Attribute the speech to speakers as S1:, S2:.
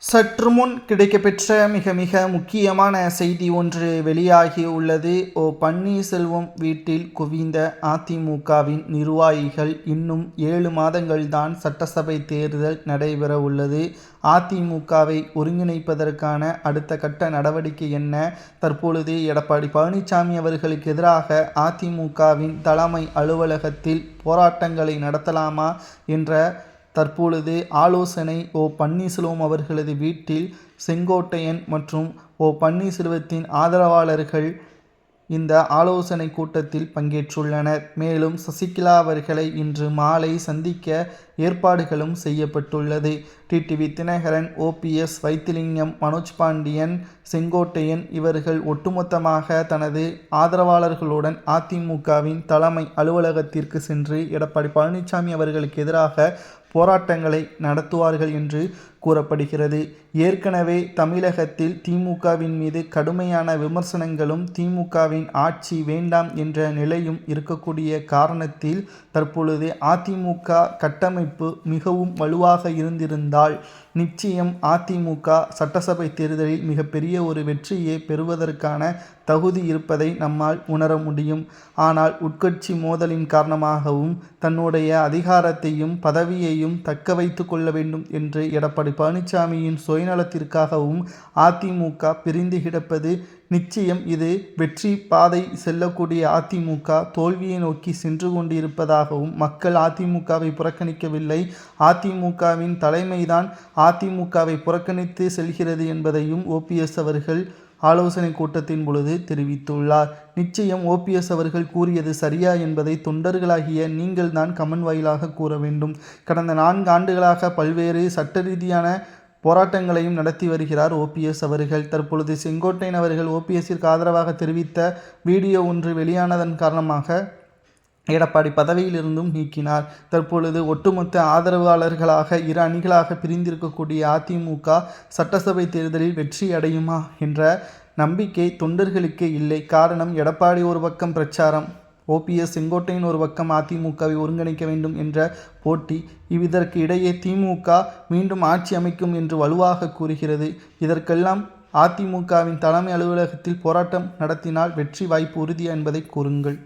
S1: சற்று முன் கிடைக்கப்பெற்ற மிக மிக முக்கியமான செய்தி ஒன்று வெளியாகி உள்ளது. பன்னீர்செல்வம் வீட்டில் குவிந்த அதிமுகவின் நிர்வாகிகள். இன்னும் 7 மாதங்கள்தான் சட்டசபை தேர்தல் நடைபெற உள்ளது. அதிமுகவை ஒருங்கிணைப்பதற்கான அடுத்த கட்ட நடவடிக்கை என்ன? தற்பொழுது எடப்பாடி பழனிசாமி அவர்களுக்கு எதிராக அதிமுகவின் தலைமை அலுவலகத்தில் போராட்டங்களை நடத்தலாமா என்ற தற்பொழுது ஆலோசனை பன்னீர்செல்வம் அவர்களது வீட்டில் செங்கோட்டையன் மற்றும் பன்னீர்செல்வத்தின் ஆதரவாளர்கள் இந்த ஆலோசனை கூட்டத்தில் பங்கேற்றுள்ளனர். மேலும் சசிகலா அவர்களை இன்று மாலை சந்திக்க ஏற்பாடுகளும் செய்யப்பட்டுள்ளது. டிடிவி தினகரன், OPS, வைத்திலிங்கம், மனோஜ் பாண்டியன், செங்கோட்டையன் இவர்கள் ஒட்டுமொத்தமாக தனது ஆதரவாளர்களுடன் அதிமுகவின் தலைமை அலுவலகத்திற்கு சென்று எடப்பாடி பழனிசாமி அவர்களுக்கு எதிராக போராட்டங்களை நடத்துவார்கள் என்று கூறப்படுகிறது. ஏற்கனவே தமிழகத்தில் திமுகவின் மீது கடுமையான விமர்சனங்களும் திமுகவின் ஆட்சி வேண்டாம் என்ற நிலையும் இருக்கக்கூடிய காரணத்தில் தற்பொழுது அதிமுக கட்டமைப்பு மிகவும் வலுவாக இருந்திருந்தால் நிச்சயம் அதிமுக சட்டசபை தேர்தலில் மிகப்பெரிய ஒரு வெற்றியை பெறுவதற்கான தகுதி இருப்பதை நம்மால் உணர முடியும். ஆனால் உட்கட்சி மோதலின் காரணமாகவும் தன்னுடைய அதிகாரத்தையும் பதவியையும் தக்க வைத்து கொள்ள வேண்டும் என்று எடப்பாடி பழனிசாமியின் சுயநலத்திற்காகவும் அதிமுக பிரிந்து கிடப்பது நிச்சயம். இது வெற்றி பாதை செல்லக்கூடிய அதிமுக தோல்வியை நோக்கி சென்று கொண்டிருப்பதாகவும் மக்கள் அதிமுகவை புறக்கணிக்கவில்லை, அதிமுகவின் தலைமைதான் அதிமுகவை புறக்கணித்து செல்கிறது என்பதையும் OPS அவர்கள் ஆலோசனை கூட்டத்தின் பொழுது தெரிவித்துள்ளார். நிச்சயம் OPS அவர்கள் கூறியது சரியா என்பதை தொண்டர்களாகிய நீங்கள் தான் கமெண்ட் வாயிலாக கூற வேண்டும். கடந்த 4 ஆண்டுகளாக பல்வேறு சட்ட ரீதியான போராட்டங்களையும் நடத்தி வருகிறார் OPS அவர்கள். தற்பொழுது செங்கோட்டையன் அவர்கள் OPSற்கு ஆதரவாக தெரிவித்த வீடியோ ஒன்று வெளியானதன் காரணமாக எடப்பாடி பதவியிலிருந்தும் நீக்கினார். தற்பொழுது ஒட்டுமொத்த ஆதரவாளர்களாக 2 அணிகளாக பிரிந்திருக்கக்கூடிய அதிமுக சட்டசபை தேர்தலில் வெற்றி அடையுமா என்ற நம்பிக்கை தொண்டர்களுக்கு இல்லை. காரணம், எடப்பாடி ஒரு பக்கம் பிரச்சாரம், OPS செங்கோட்டையன் ஒரு பக்கம் அதிமுகவை ஒருங்கிணைக்க வேண்டும் என்ற போட்டி. இதற்கு இடையே திமுக மீண்டும் ஆட்சி அமைக்கும் என்று வலுவாக கூறுகிறது. இதற்கெல்லாம் அதிமுகவின் தலைமை அலுவலகத்தில் போராட்டம் நடத்தினால் வெற்றி வாய்ப்பு உறுதியா என்பதை கூறுங்கள்.